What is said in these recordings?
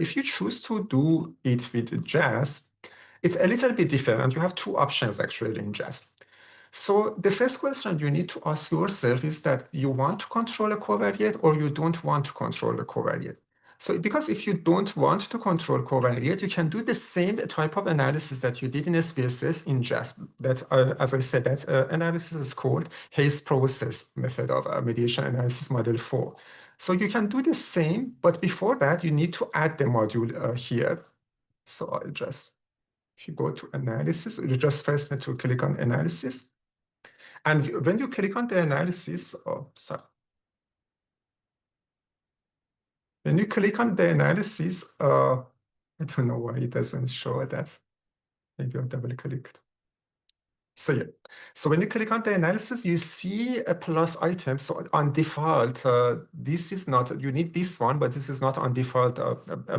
If you choose to do it with JASP, it's a little bit different. You have two options actually in JASP. So the first question you need to ask yourself is that you want to control a covariate or you don't want to control the covariate. So because if you don't want to control covariate, you can do the same type of analysis that you did in SPSS in JASP. That, as I said, that analysis is called Hayes process method of mediation analysis model 4. So you can do the same, but before that, you need to add the module here. So I'll just, if you go to analysis, you just first need to click on analysis. And when you click on the analysis, oh, sorry. When you click on the analysis, I don't know why it doesn't show that. Maybe I've double clicked. So yeah, so when you click on the analysis, you see a plus item. So on default, this is not, you need this one, but this is not on default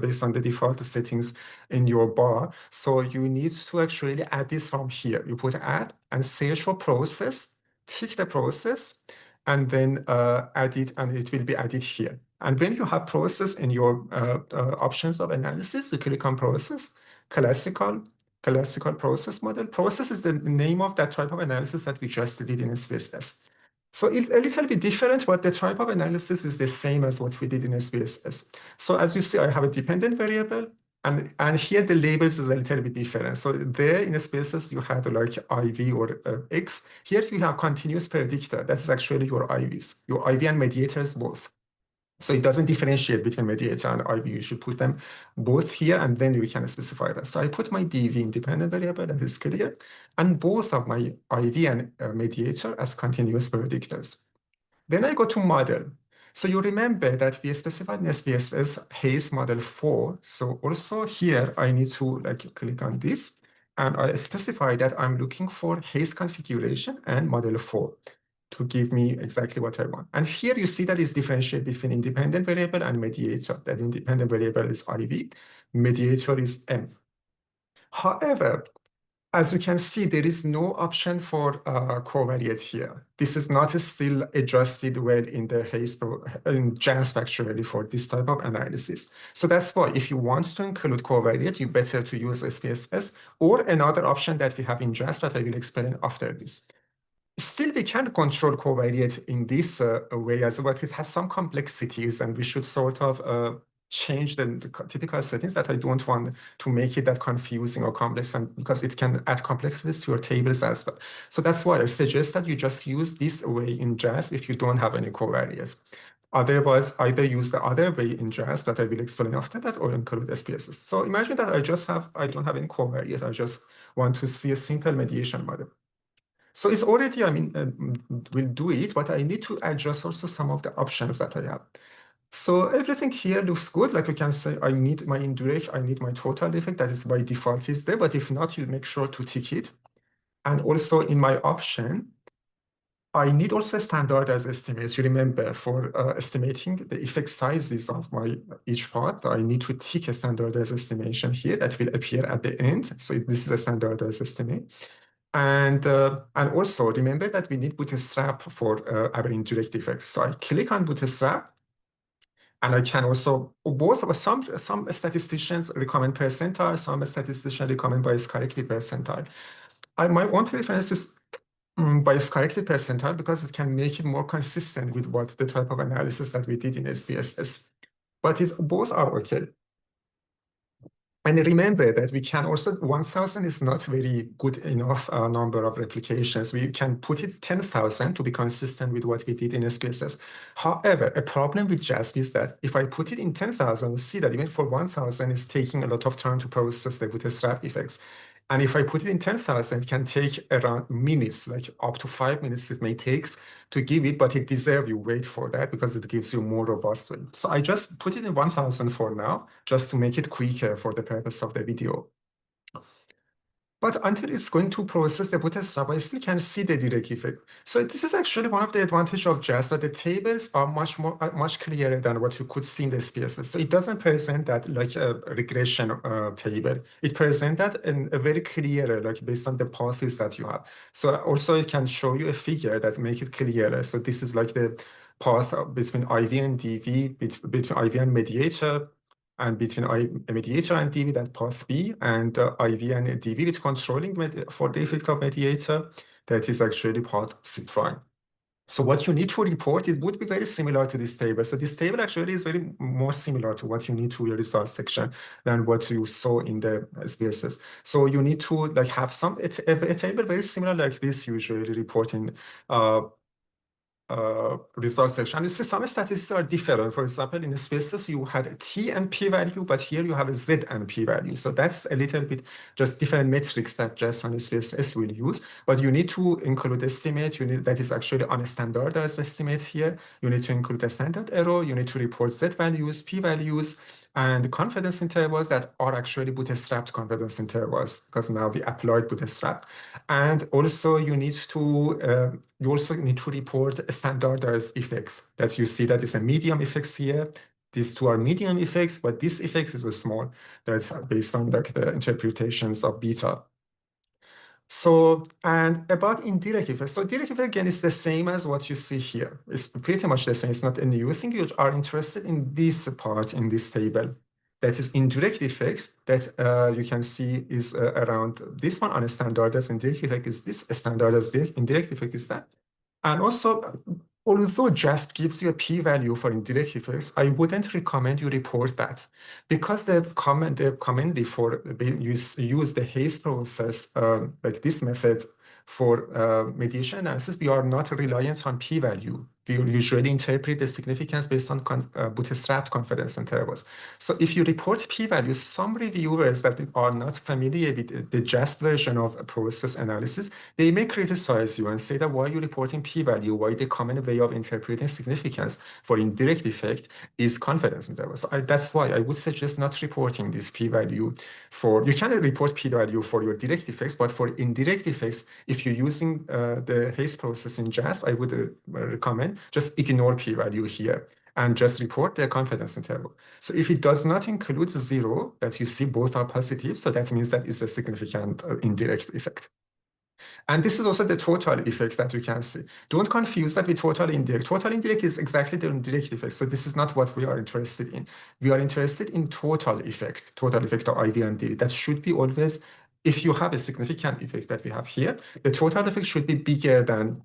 based on the default settings in your bar. So you need to actually add this from here. You put add and search for process, tick the process, and then add it, and it will be added here. And when you have process in your options of analysis, you click on process, classical process model. Process is the name of that type of analysis that we just did in SPSS. So it's a little bit different, but the type of analysis is the same as what we did in SPSS. So as you see, I have a dependent variable, and here the labels is a little bit different. So there in SPSS, you had like IV or X. Here you have continuous predictor. That is actually your IVs, your IV and mediators both. So it doesn't differentiate between mediator and IV. You should put them both here, and then you can specify that. So I put my DV independent variable, that is clear, and both of my IV and mediator as continuous predictors. Then I go to model. So you remember that we specified in SPSS Hayes model 4. So also here, I need to click on this, and I specify that I'm looking for Hayes configuration and model 4 to give me exactly what I want. And here you see that it's differentiated between independent variable and mediator. That independent variable is IV, mediator is M. However, as you can see, there is no option for covariate here. This is not still adjusted well in the in JASP actually for this type of analysis. So that's why if you want to include covariate, you better to use SPSS or another option that we have in JASP that I will explain after this. Still, we can control covariate in this way as well, but it has some complexities, and we should sort of change the typical settings that I don't want to make it that confusing or complex, and because it can add complexities to your tables as well. So that's why I suggest that you just use this way in JASP if you don't have any covariate. Otherwise, either use the other way in JASP that I will explain after that, or include SPSS. So imagine that I don't have any covariate. I just want to see a simple mediation model. So it's already, we'll do it, but I need to adjust also some of the options that I have. So everything here looks good. Like you can say, I need my indirect, I need my total effect. That is by default is there, but if not, you make sure to tick it. And also in my option, I need also standardized estimates. You remember for estimating the effect sizes of my each part, I need to tick a standardized estimation here that will appear at the end. So this is a standardized estimate. And also remember that we need bootstrap for our indirect effects. So I click on bootstrap, and I can also some statisticians recommend percentile, some statisticians recommend bias corrected percentile. My own preference is bias corrected percentile because it can make it more consistent with what the type of analysis that we did in SPSS. But both are okay. And remember that we can also, 1,000 is not very good enough number of replications. We can put it 10,000 to be consistent with what we did in SPSS. However, a problem with JASP is that if I put it in 10,000, we see that even for 1,000, it's taking a lot of time to process the bootstrap effects. And if I put it in 10,000, it can take around minutes, like up to 5 minutes it may take to give it, but it deserves you wait for that because it gives you more robust way. So I just put it in 1,000 for now, just to make it quicker for the purpose of the video. But until it's going to process the bootstrap, I still can see the direct effect. So this is actually one of the advantages of JASP, that the tables are much clearer than what you could see in the SPSS. So it doesn't present that like a regression table. It presents that in a very clear, like based on the paths that you have. So also it can show you a figure that make it clearer. So this is like the path between IV and DV, between IV and mediator. and between mediator and DV, that path B, and IV and DV with controlling for the effect of mediator, that is actually path C prime. So what you need to report, it would be very similar to this table. So this table actually is very more similar to what you need to your results section than what you saw in the SPSS. So you need to like have a table very similar like this, usually reporting results section. And you see some statistics are different. For example, in the spaces, you had a T and P value, but here you have a Z and P value. So that's a little bit just different metrics that JASP and SPSS will use. But you need to include estimate. That is actually on a standardized estimate here. You need to include the standard error. You need to report Z values, P values, and confidence intervals that are actually bootstrapped confidence intervals, because now we applied bootstrap. And also you also need to report standardized effects that you see that is a medium effects here. These two are medium effects, but this effects is a small. That's based on like the interpretations of beta. So, and about indirect effects. So direct effect again is the same as what you see here. It's pretty much the same. It's not a new thing. You are interested in this part in this table. That is indirect effects that you can see is around this one on a standardized indirect effect is this, a standardized indirect effect is that. And also, although JASP gives you a p-value for indirect effects, I wouldn't recommend you report that because they commonly for use the Hayes process like this method for mediation analysis. We are not reliant on p-value. We usually interpret the significance based on bootstrapped confidence intervals. So if you report p-values, some reviewers that are not familiar with the JASP version of process analysis, they may criticize you and say that why you're reporting p-value, why the common way of interpreting significance for indirect effect is confidence interval. So that's why I would suggest not reporting this p-value you can report p-value for your direct effects, but for indirect effects, if you're using the Hayes process in JASP, I would recommend just ignore p-value here and just report the confidence interval. So if it does not include 0, that you see both are positive, so that means that it's a significant indirect effect. And this is also the total effect that you can see. Don't confuse that with total indirect. Total indirect is exactly the indirect effect. So this is not what we are interested in. We are interested in total effect of IV and DV. That should be always, if you have a significant effect that we have here, the total effect should be bigger than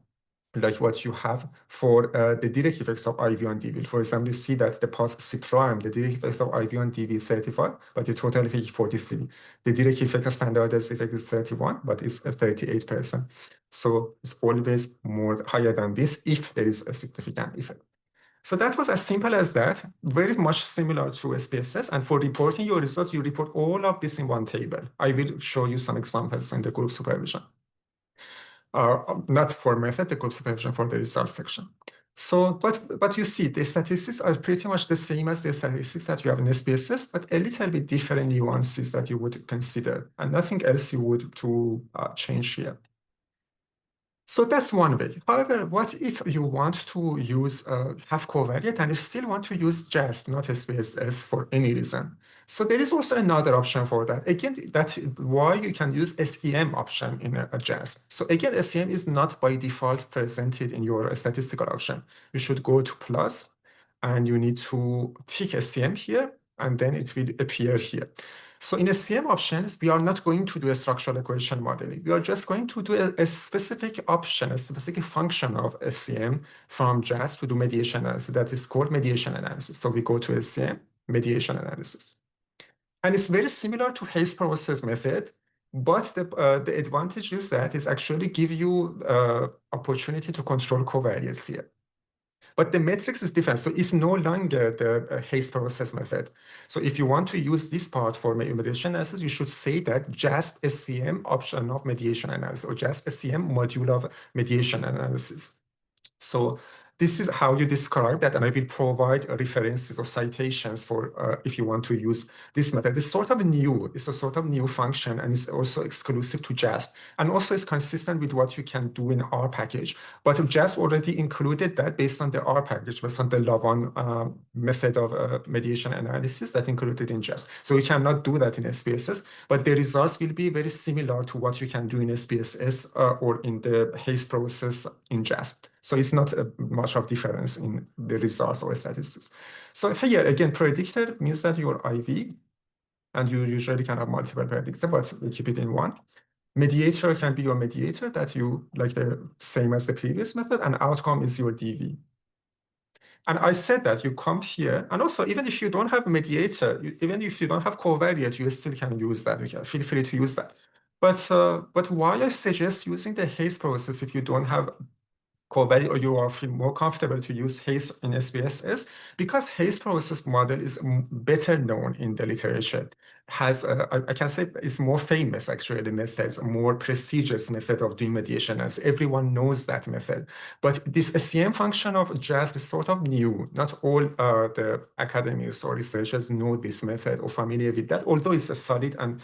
like what you have for the direct effects of IV and DV. For example, you see that the path C prime, the direct effects of IV and DV is 35, but the total effect is 43. The direct effect of standardized effect is 31, but it's 38%. So it's always more higher than this if there is a significant effect. So that was as simple as that, very much similar to SPSS. And for reporting your results, you report all of this in one table. I will show you some examples in the group supervision. Not for method, the group supervision for the result section. So, but you see, the statistics are pretty much the same as the statistics that you have in SPSS, but a little bit different nuances that you would consider, and nothing else you would to change here. So that's one way. However, what if you want to use have covariate and you still want to use JASP, not SPSS for any reason? So there is also another option for that. Again, that's why you can use SEM option in a JASP. So again, SEM is not by default presented in your statistical option. You should go to plus and you need to tick SEM here and then it will appear here. So in SEM options, we are not going to do a structural equation modeling. We are just going to do a specific option, a specific function of SEM from JASP to do mediation analysis. That is called mediation analysis. So we go to SEM, mediation analysis. And it's very similar to Hayes process method, but the advantage is that it actually give you opportunity to control covariance here. But the matrix is different. So it's no longer the Hayes process method. So if you want to use this part for mediation analysis, you should say that JASP SCM option of mediation analysis or JASP SCM module of mediation analysis. So this is how you describe that, and I will provide references or citations for if you want to use this method. It's sort of new. It's a sort of new function, and it's also exclusive to JASP, and also is consistent with what you can do in R package. But JASP already included that based on the R package, based on the Lavon method of mediation analysis that included in JASP. So we cannot do that in SPSS, but the results will be very similar to what you can do in SPSS or in the Hayes process in JASP. So it's not much of difference in the results or statistics. So here again, predictor means that your IV, and you usually can have multiple predictor, but we keep it in one. Mediator can be your mediator that you like the same as the previous method, and outcome is your DV. And I said that you come here, and also even if you don't have a mediator, even if you don't have covariate, you still can use that. You can feel free to use that. But why I suggest using the Hayes process if you don't have covariate or you are feel more comfortable to use Hayes in SPSS because Hayes process model is better known in the literature. I can say it's more famous actually, the methods, a more prestigious method of doing mediation as everyone knows that method. But this SEM function of JASP is sort of new. Not all the academics or researchers know this method or familiar with that, although it's a solid and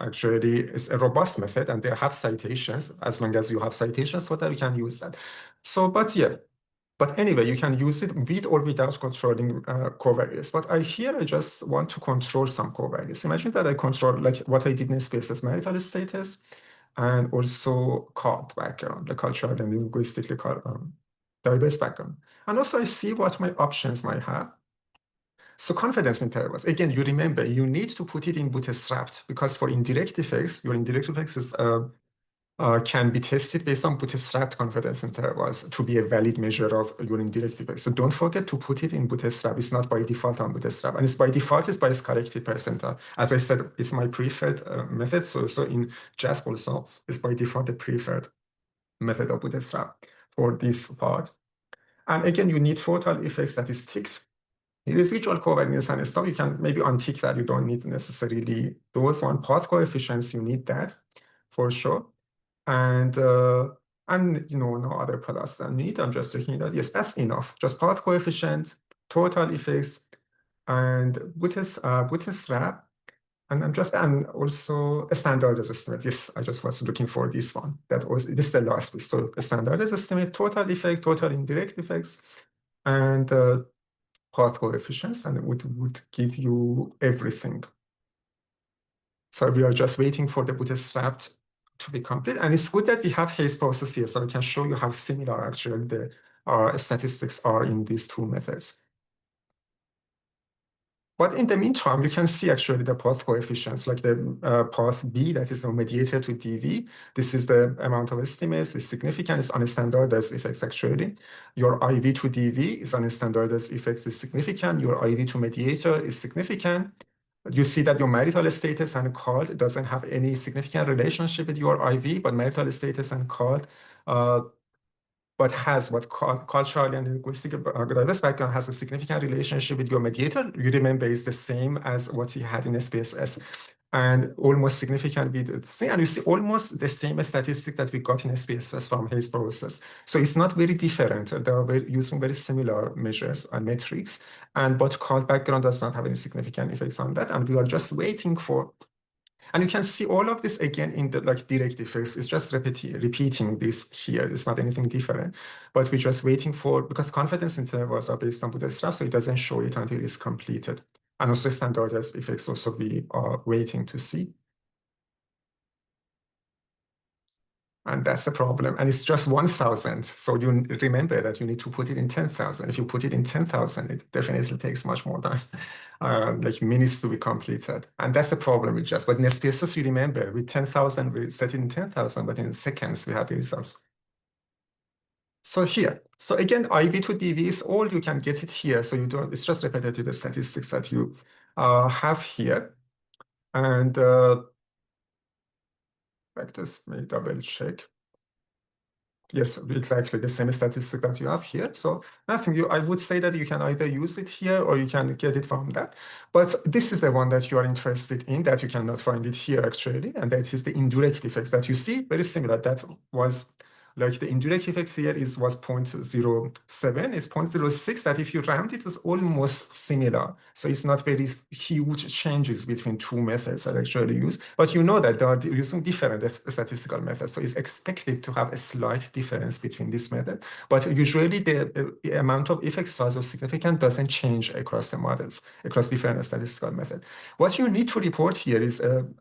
actually it's a robust method and they have citations. As long as you have citations for that, you can use that. So, but yeah, but anyway, you can use it with or without controlling covariates. But I just want to control some covariates. Imagine that I control like what I did in spaces, marital status, and also cult background, the cultural and linguistically diverse background. And also I see what my options might have. So confidence intervals, again, you remember, you need to put it in bootstrapped because for indirect effects, your indirect effects can be tested based on bootstrapped confidence intervals to be a valid measure of your indirect effects. So don't forget to put it in bootstrap. It's not by default on bootstrap. And it's by default, it's by its corrected percentile. As I said, it's my preferred method. So in JASP also, it's by default the preferred method of bootstrap for this part. And again, you need total effects that is ticked. Residual covariance and stuff, you can maybe untick that. You don't need necessarily those one. Path coefficients, you need that for sure. And no other products than need. I'm just checking that. Yes, that's enough. Just path coefficient, total effects, and bootstrap, and also a standardized estimate. Yes, I just was looking for this one. This is the last piece. So a standardized estimate, total effect, total indirect effects, and path coefficients, and it would give you everything. So we are just waiting for the bootstrapped to be complete. And it's good that we have Hayes process here, so I can show you how similar actually the statistics are in these two methods. But in the meantime, you can see actually the path coefficients, like the path B that is mediated to DV. This is the amount of estimates, is significant, it's unstandardized effects actually. Your IV to DV is unstandardized effects is significant. Your IV to mediator is significant. You see that your marital status and CALD doesn't have any significant relationship with your IV, but marital status and CALD but has what cultural and linguistic diverse background has a significant relationship with your mediator. You remember is the same as what he had in SPSS and almost significant with, and you see almost the same statistic that we got in SPSS from Hayes process. So it's not very different. They are using very similar measures and metrics, but cult background does not have any significant effects on that. And we are just waiting for. And you can see all of this again in the direct effects. It's just repeating this here. It's not anything different, but we're just waiting for, because confidence intervals are based on bootstrap, so it doesn't show it until it's completed. And also standardized effects also we are waiting to see. And that's the problem. And it's just 1,000. So you remember that you need to put it in 10,000. If you put it in 10,000, it definitely takes much more time, like minutes to be completed. And that's the problem with JASP. But in SPSS, you remember, with 10,000, we set it in 10,000, but in seconds, we have the results. So here, so again, IV to DV is all you can get it here. So you don't, it's just repetitive statistics that you have here. And like this, let me double check. Yes, exactly the same statistic that you have here. So nothing, I would say that you can either use it here or you can get it from that. But this is the one that you are interested in, that you cannot find it here actually. And that is the indirect effects that you see, very similar. That was like the indirect effect here was 0.07, is 0.06, that if you round it is almost similar. So it's not very huge changes between two methods that I actually use, but you know that they are using different statistical methods. So it's expected to have a slight difference between this method, but usually the amount of effect size or significant doesn't change across the models, across different statistical methods. What you need to report here is on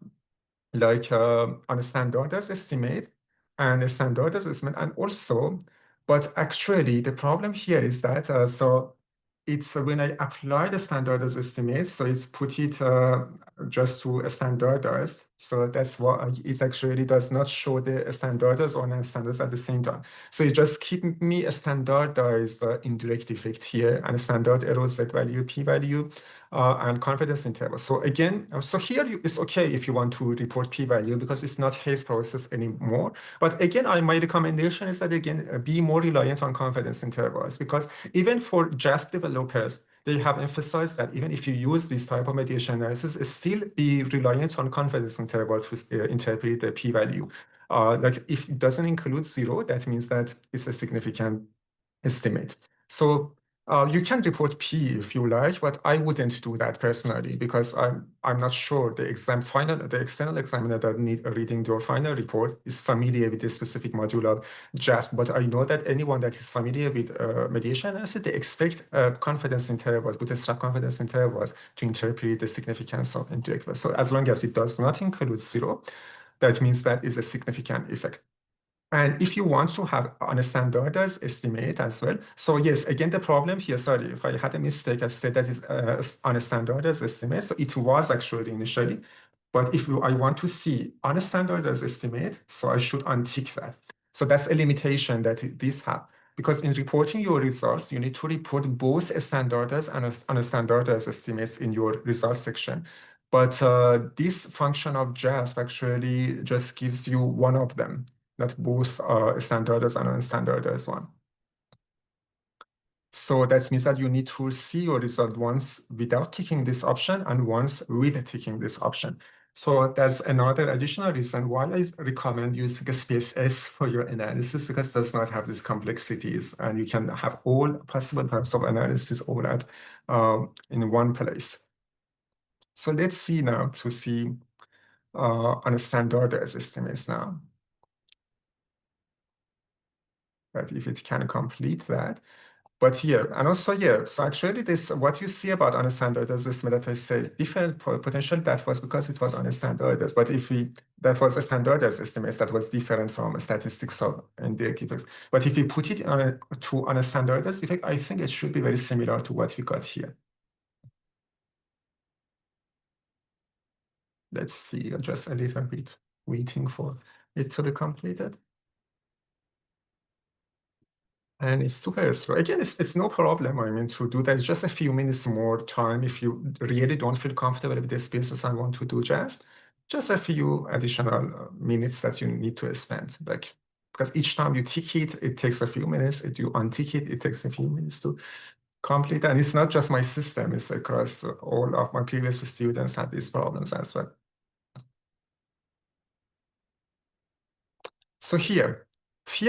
a standardized estimate and a standardized estimate, and also But actually, the problem here is that so it's when I apply the standardized estimates, so it's put it just to a standardized. So that's why it actually does not show the standardized or non-standardized at the same time. So it just keep me a standardized indirect effect here and a standard error z value, p value, and confidence interval. So again, so here it's okay if you want to report p value because it's not haze process anymore. But again, my recommendation is that again, be more reliant on confidence intervals because even for JASP developers, they have emphasized that even if you use this type of mediation analysis, still be reliant on confidence interval to interpret the p-value. Like if it doesn't include 0, that means that it's a significant estimate. So you can report P if you like, but I wouldn't do that personally because I'm not sure the external examiner that reading your final report is familiar with this specific module of JASP. But I know that anyone that is familiar with mediation analysis, they expect confidence intervals, bootstrap confidence intervals to interpret the significance of indirect value. So as long as it does not include 0, that means that is a significant effect. And if you want to have on a standardized estimate as well, so yes, again, the problem here, sorry, if I had a mistake, I said that is on a standardized estimate. So it was actually initially, but if I want to see on a standardized estimate, so I should untick that. So that's a limitation that these have. Because in reporting your results, you need to report both a standardized and unstandardized estimates in your results section. But this function of JASP actually just gives you one of them, not both standardized and unstandardized one. So that means that you need to see your result once without ticking this option and once with ticking this option. So that's another additional reason why I recommend using a space S for your analysis because it does not have these complexities and you can have all possible types of analysis all at in one place. So let's see now to see on a standardized estimates now. That if it can complete that. But here, and also here, so actually this, what you see about unstandardized estimate that I say, different potential, that was because it was unstandardized. But if that was a standardized estimate, that was different from a statistics of indirect effects. But if we put it on to unstandardized effect, I think it should be very similar to what we got here. Let's see, just a little bit waiting for it to be completed. And it's super slow. Again, it's no problem. I mean, to do that, it's just a few minutes more time. If you really don't feel comfortable with the spaces and want to do just a few additional minutes that you need to spend. Like, because each time you tick it, it takes a few minutes. If you untick it, it takes a few minutes to complete. And it's not just my system, it's across all of my previous students had these problems as well. So here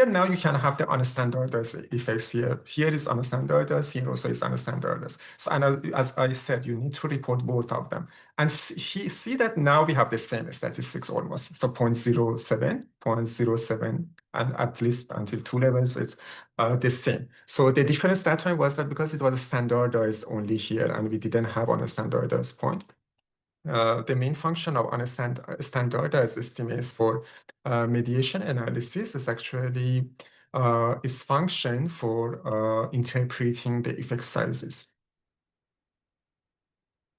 now you can have the unstandardized effects here. Here is unstandardized, here also is unstandardized. So and as I said, you need to report both of them. And see that now we have the same statistics almost. So 0.07, 0.07, and at least until 2 levels, it's the same. So the difference that time was that because it was standardized only here and we didn't have on a standardized point, the main function of standardized estimates for mediation analysis is actually its function for interpreting the effect sizes.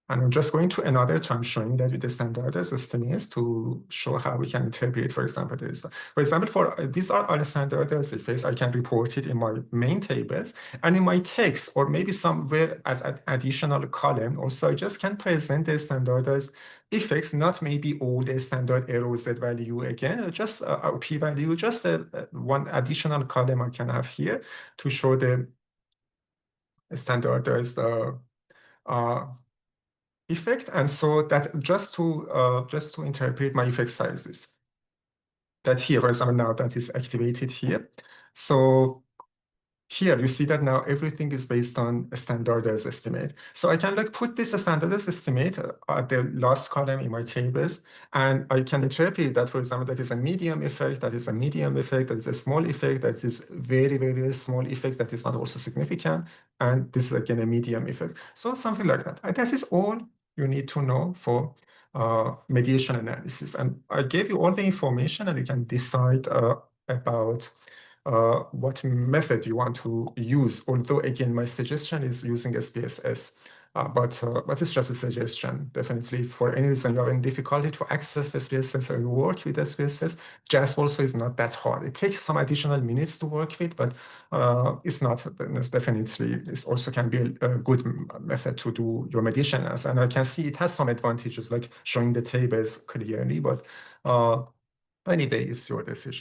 And I'm just going to another time showing that with the standardized estimates to show how we can interpret, for example, this. For example, for these are all standardized effects, I can report it in my main tables and in my text, or maybe somewhere as an additional column. Also, I just can present the standardized effects, not maybe all the standard error z value again, just a p-value, just one additional column I can have here to show the standardized effect, and so that just to interpret my effect sizes. That here, for example, now that is activated here. So here you see that now everything is based on a standardized estimate. So I can like put this standardized estimate at the last column in my tables, and I can interpret that, for example, that is a medium effect, that is a medium effect, that is a small effect, that is very, very small effect, that is not also significant, and this is again a medium effect. So something like that. And that is all you need to know for mediation analysis. And I gave you all the information, and you can decide about what method you want to use. Although, again, my suggestion is using SPSS. But it's just a suggestion. Definitely, for any reason you have any difficulty to access SPSS or you work with SPSS, JASP also is not that hard. It takes some additional minutes to work with, but it's not. It's definitely, this also can be a good method to do your mediation as. And I can see it has some advantages, like showing the tables clearly. But anyway, it's your decision.